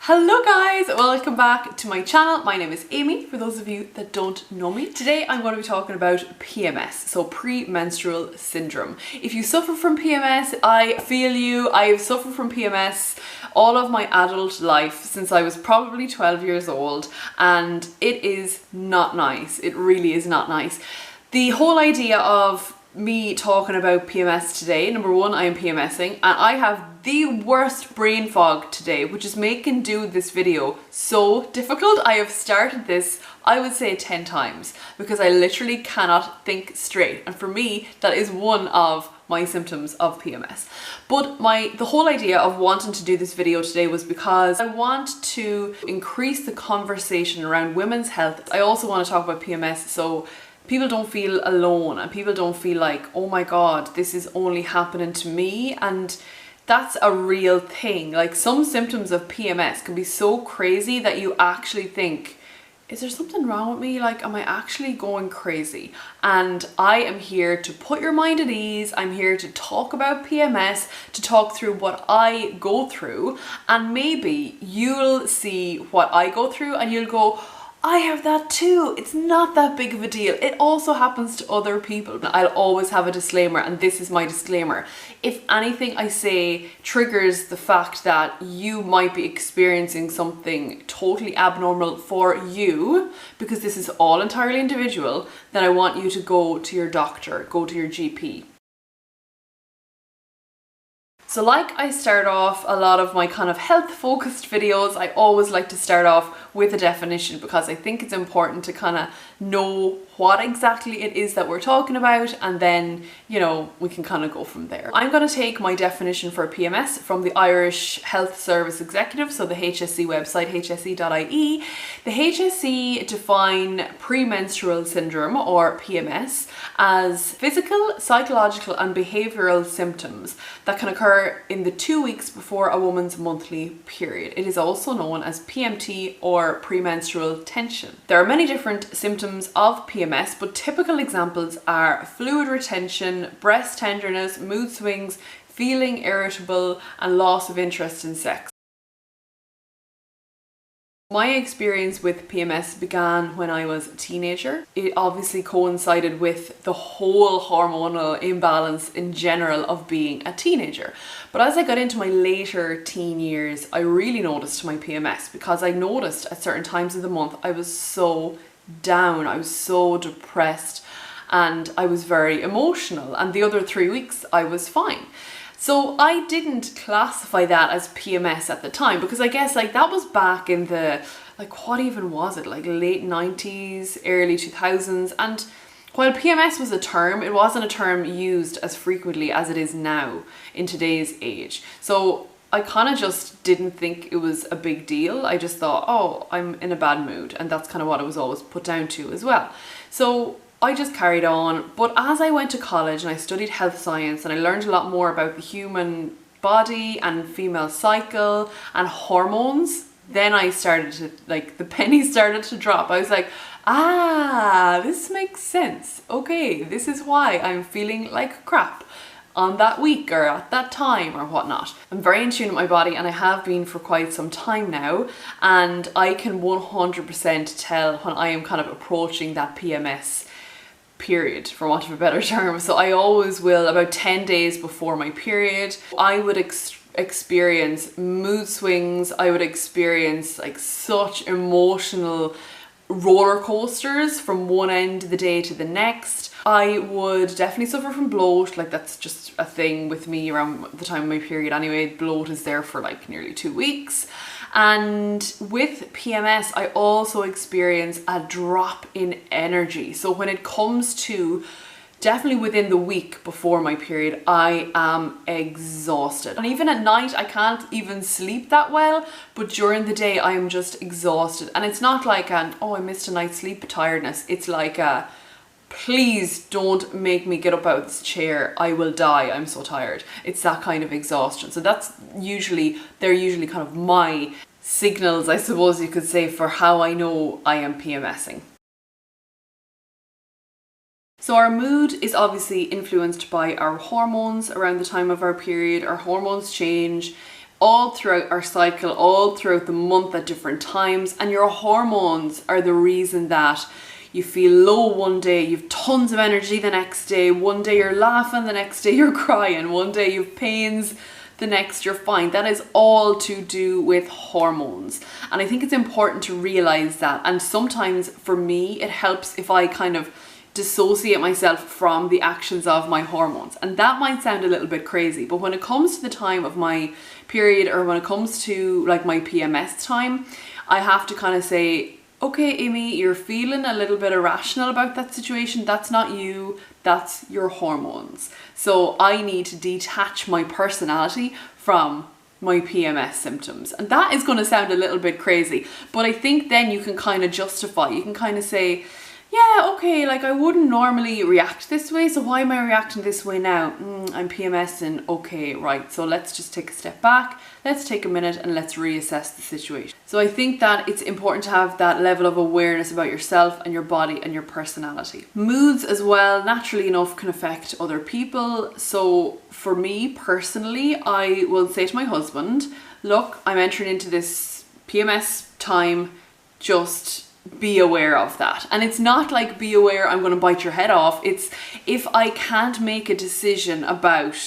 Hello guys, welcome back to my channel. My name is Amy, for those of you that don't know me. Today I'm going to be talking about PMS, so premenstrual syndrome. If you suffer from PMS, I feel you. I've suffered from PMS all of my adult life since I was probably 12 years old, and it is not nice. It really is not nice. The whole idea of me talking about PMS today, number one, I am PMSing and I have the worst brain fog today, which is making do this video so difficult. I have started this, I would say 10 times, because I literally cannot think straight, and for me that is one of my symptoms of PMS. But the whole idea of wanting to do this video today was because I want to increase the conversation around women's health. I also want to talk about PMS so people don't feel alone and people don't feel like, oh my god, this is only happening to me. And that's a real thing. Like, some symptoms of PMS can be so crazy that you actually think, is there something wrong with me? Like, am I actually going crazy? And I am here to put your mind at ease. I'm here to talk about PMS, to talk through what I go through, and maybe you'll see what I go through and you'll go, I have that too. It's not that big of a deal. It also happens to other people. I'll always have a disclaimer, and this is my disclaimer. If anything I say triggers the fact that you might be experiencing something totally abnormal for you, because this is all entirely individual, then I want you to go to your doctor, go to your GP. So like I start off a lot of my kind of health focused videos, I always like to start off with a definition, because I think it's important to kind of know what exactly it is that we're talking about, and then, you know, we can kind of go from there. I'm going to take my definition for PMS from the Irish Health Service Executive, so the HSE website, hse.ie. The HSE define premenstrual syndrome, or PMS, as physical, psychological and behavioural symptoms that can occur in the 2 weeks before a woman's monthly period. It is also known as PMT, or premenstrual tension. There are many different symptoms of PMS, but typical examples are fluid retention, breast tenderness, mood swings, feeling irritable, and loss of interest in sex. My experience with PMS began when I was a teenager. It obviously coincided with the whole hormonal imbalance in general of being a teenager. But as I got into my later teen years, I really noticed my PMS, because I noticed at certain times of the month I was so down, I was so depressed, and I was very emotional, and the other 3 weeks I was fine. So I didn't classify that as PMS at the time, because I guess like that was back in the, like, what even was it, like late 90s, early 2000s, and while PMS was a term, it wasn't a term used as frequently as it is now in today's age. So I kind of just didn't think it was a big deal. I just thought, oh, I'm in a bad mood, and that's kind of what it was always put down to as well. So I just carried on. But as I went to college and I studied health science, and I learned a lot more about the human body and female cycle and hormones, then I started to, like, the penny started to drop. I was like, ah, this makes sense. Okay, this is why I'm feeling like crap on that week or at that time or whatnot. I'm very in tune with my body, and I have been for quite some time now, and I can 100% tell when I am kind of approaching that PMS period, for want of a better term. So I always will, about 10 days before my period, I would experience mood swings. I would experience like such emotional roller coasters from one end of the day to the next. I would definitely suffer from bloat, like that's just a thing with me around the time of my period anyway. Bloat is there for like nearly 2 weeks. And with PMS, I also experience a drop in energy. So when it comes to definitely within the week before my period, I am exhausted. And even at night, I can't even sleep that well, but during the day, I am just exhausted. And it's not like an, oh, I missed a night's sleep tiredness. It's like a, please don't make me get up out of this chair, I will die, I'm so tired. It's that kind of exhaustion. So they're usually kind of my signals, I suppose you could say, for how I know I am PMSing. So our mood is obviously influenced by our hormones around the time of our period. Our hormones change all throughout our cycle, all throughout the month at different times, and your hormones are the reason that you feel low one day, you've tons of energy the next day, one day you're laughing, the next day you're crying, one day you've pains, the next you're fine. That is all to do with hormones. And I think it's important to realize that. And sometimes for me, it helps if I kind of dissociate myself from the actions of my hormones. And that might sound a little bit crazy, but when it comes to the time of my period, or when it comes to like my PMS time, I have to kind of say, okay, Amy, you're feeling a little bit irrational about that situation. That's not you, that's your hormones. So I need to detach my personality from my PMS symptoms. And that is going to sound a little bit crazy, but I think then you can kind of justify, you can kind of say, yeah, okay, like I wouldn't normally react this way, so why am I reacting this way now? I'm PMSing, okay, right, so let's just take a step back, let's take a minute and let's reassess the situation. So I think that it's important to have that level of awareness about yourself and your body and your personality. Moods as well, naturally enough, can affect other people. So for me personally, I will say to my husband, look, I'm entering into this PMS time, just be aware of that. And it's not like be aware I'm going to bite your head off. It's if I can't make a decision about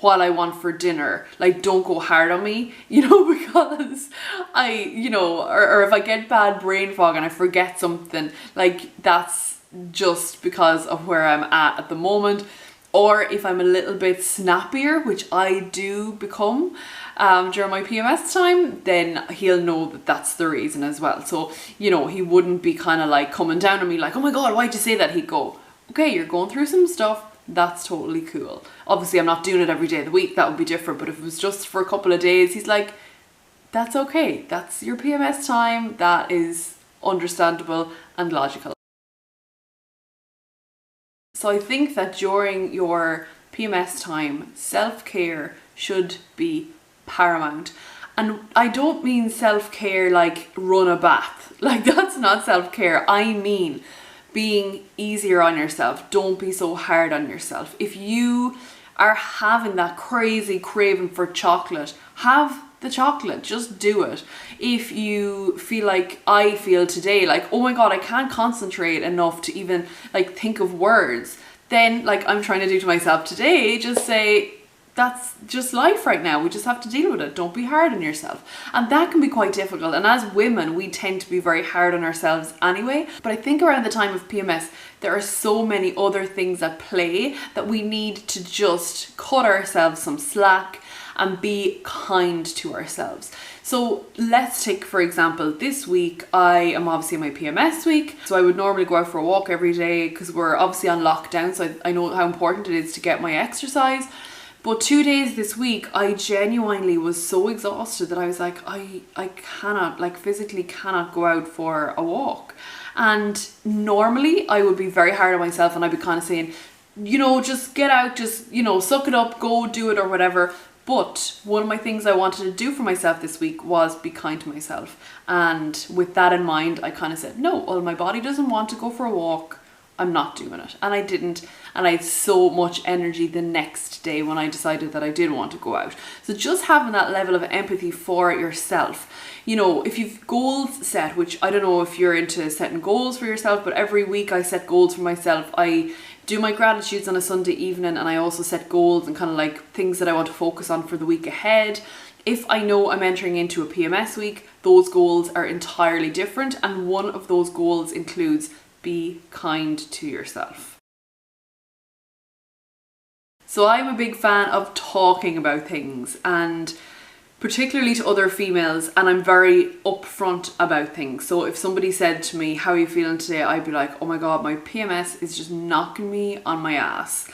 what I want for dinner, like don't go hard on me, you know, because I, you know, or if I get bad brain fog and I forget something, like that's just because of where I'm at the moment. Or if I'm a little bit snappier, which I do become during my PMS time, then he'll know that that's the reason as well. So, you know, he wouldn't be kind of like coming down on me like, oh my God, why'd you say that? He'd go, okay, you're going through some stuff. That's totally cool. Obviously, I'm not doing it every day of the week. That would be different. But if it was just for a couple of days, he's like, that's okay. That's your PMS time. That is understandable and logical. So I think that during your PMS time, self-care should be paramount. And I don't mean self-care like run a bath. Like that's not self-care. I mean being easier on yourself. Don't be so hard on yourself. If you are having that crazy craving for chocolate, have the chocolate, just do it. If you feel like I feel today, like, oh my God, I can't concentrate enough to even like think of words, then like I'm trying to do to myself today, just say, that's just life right now. We just have to deal with it. Don't be hard on yourself. And that can be quite difficult. And as women, we tend to be very hard on ourselves anyway. But I think around the time of PMS, there are so many other things at play that we need to just cut ourselves some slack and be kind to ourselves. So let's take, for example, this week, I am obviously in my PMS week. So I would normally go out for a walk every day because we're obviously on lockdown. So I know how important it is to get my exercise. But 2 days this week, I genuinely was so exhausted that I was like, I cannot, like physically cannot go out for a walk. And normally I would be very hard on myself and I'd be kind of saying, you know, just get out, just, you know, suck it up, go do it or whatever. But one of my things I wanted to do for myself this week was be kind to myself. And with that in mind, I kind of said, no, well, my body doesn't want to go for a walk. I'm not doing it. And I didn't. And I had so much energy the next day when I decided that I did want to go out. So just having that level of empathy for yourself. You know, if you've goals set, which I don't know if you're into setting goals for yourself, but every week I set goals for myself. I do my gratitudes on a Sunday evening and I also set goals and kind of like things that I want to focus on for the week ahead. If I know I'm entering into a PMS week, those goals are entirely different. And one of those goals includes be kind to yourself. So I'm a big fan of talking about things, and particularly to other females, and I'm very upfront about things. So if somebody said to me, how are you feeling today? I'd be like, oh my God, my PMS is just knocking me on my ass.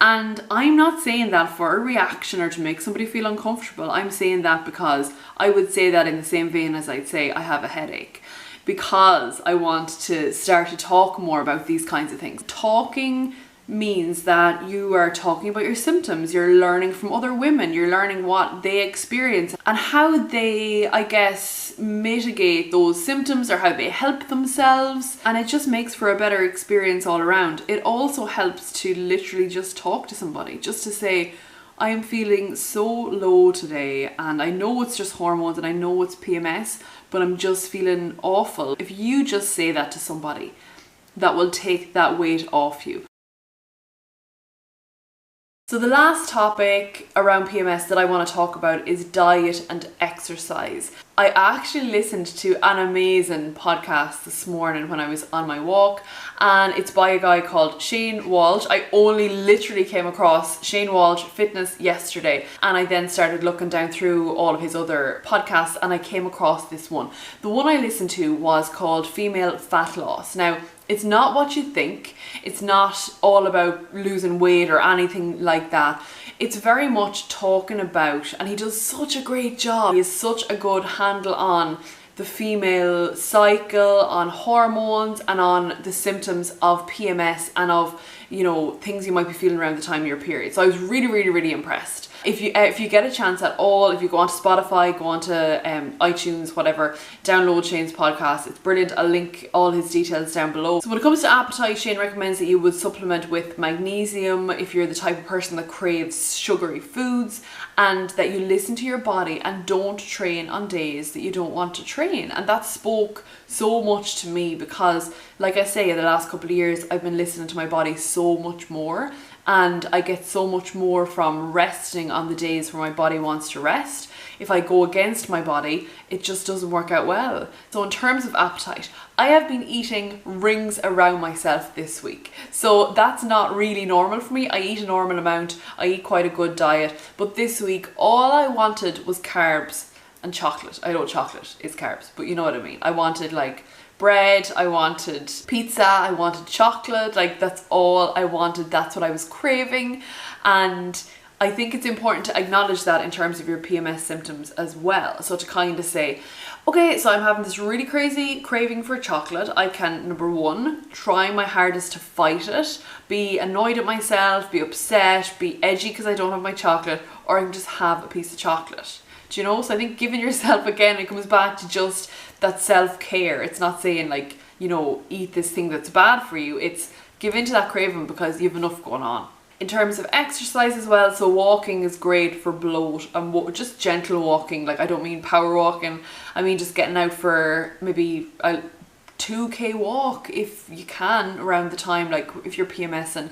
And I'm not saying that for a reaction or to make somebody feel uncomfortable. I'm saying that because I would say that in the same vein as I'd say I have a headache, because I want to start to talk more about these kinds of things. Talking means that you are talking about your symptoms, you're learning from other women, you're learning what they experience and how they, I guess, mitigate those symptoms or how they help themselves, and it just makes for a better experience all around. It also helps to literally just talk to somebody, just to say, I am feeling so low today, and I know it's just hormones and I know it's PMS, but I'm just feeling awful. If you just say that to somebody, that will take that weight off you. So the last topic around PMS that I want to talk about is diet and exercise. I actually listened to an amazing podcast this morning when I was on my walk, and it's by a guy called Shane Walsh. I only literally came across Shanewalshfitness yesterday, and I then started looking down through all of his other podcasts and I came across this one. The one I listened to was called Female Fat Loss. Now, it's not what you think. It's not all about losing weight or anything like that. It's very much talking about, and he does such a great job. He has such a good handle on the female cycle, on hormones, and on the symptoms of PMS and of, you know, things you might be feeling around the time of your period. So I was really impressed. If you get a chance at all, if you go onto Spotify, go onto iTunes, whatever, download Shane's podcast. It's brilliant. I'll link all his details down below. So when it comes to appetite, Shane recommends that you would supplement with magnesium if you're the type of person that craves sugary foods, and that you listen to your body and don't train on days that you don't want to train. And that spoke so much to me because, like I say, in the last couple of years, I've been listening to my body so much more. And I get so much more from resting on the days where my body wants to rest. If I go against my body, it just doesn't work out well. So in terms of appetite, I have been eating rings around myself this week. So that's not really normal for me. I eat a normal amount. I eat quite a good diet. But this week, all I wanted was carbs and chocolate. I know chocolate is carbs, but you know what I mean. I wanted like bread, I wanted pizza, I wanted chocolate, like that's all I wanted. That's what I was craving. And I think it's important to acknowledge that in terms of your PMS symptoms as well. So to kind of say, okay, so I'm having this really crazy craving for chocolate. I can, number one, try my hardest to fight it, be annoyed at myself, be upset, be edgy because I don't have my chocolate, or I can just have a piece of chocolate. Do you know? So I think giving yourself, again, it comes back to just that self-care. It's not saying like, you know, eat this thing that's bad for you. It's give into that craving because you have enough going on. In terms of exercise as well, so walking is great for bloat, and just gentle walking. Like, I don't mean power walking. I mean just getting out for maybe a 2k walk if you can around the time, like if you're PMSing.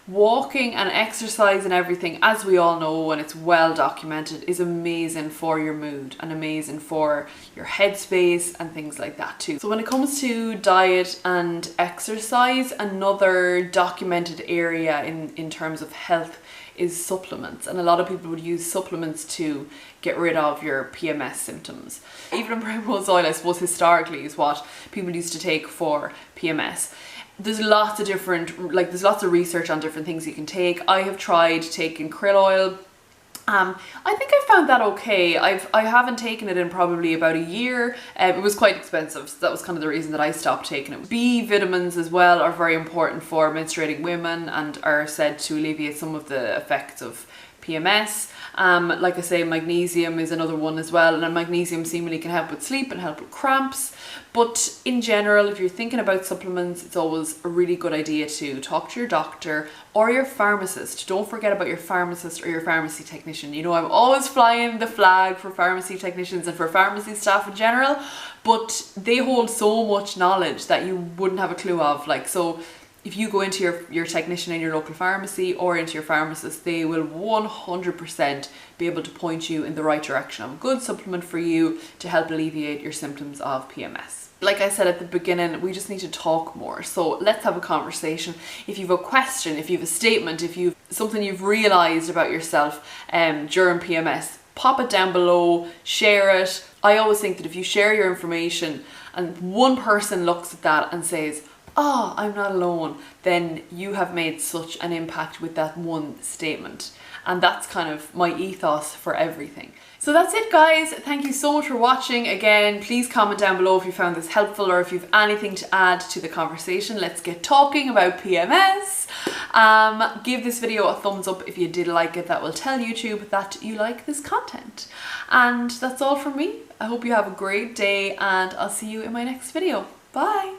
Walking and exercise and everything, as we all know and it's well documented, is amazing for your mood and amazing for your headspace and things like that too. So when it comes to diet and exercise, another documented area in terms of health is supplements, and a lot of people would use supplements to get rid of your PMS symptoms. Even in primrose oil, I suppose, historically is what people used to take for PMS. There's lots of different, like there's lots of research on different things you can take. I have tried taking krill oil. I think I found that okay. I haven't taken it in probably about a year. It was quite expensive, so that was kind of the reason that I stopped taking it. B vitamins as well are very important for menstruating women and are said to alleviate some of the effects of PMS. Like I say, magnesium is another one as well, and magnesium seemingly can help with sleep and help with cramps. But in general, if you're thinking about supplements, it's always a really good idea to talk to your doctor or your pharmacist. Don't forget about your pharmacist or your pharmacy technician. You know, I'm always flying the flag for pharmacy technicians and for pharmacy staff in general, but they hold so much knowledge that you wouldn't have a clue of. Like, so if you go into your technician in your local pharmacy or into your pharmacist, they will 100% be able to point you in the right direction of a good supplement for you to help alleviate your symptoms of PMS. Like I said at the beginning, we just need to talk more. So let's have a conversation. If you have a question, if you have a statement, if you've something you've realized about yourself during PMS, pop it down below, share it. I always think that if you share your information and one person looks at that and says, oh, I'm not alone, then you have made such an impact with that one statement. And that's kind of my ethos for everything. So that's it, guys. Thank you so much for watching. Again, please comment down below if you found this helpful or if you have anything to add to the conversation. Let's get talking about PMS. Give this video a thumbs up if you did like it. That will tell YouTube that you like this content. And that's all from me. I hope you have a great day and I'll see you in my next video. Bye.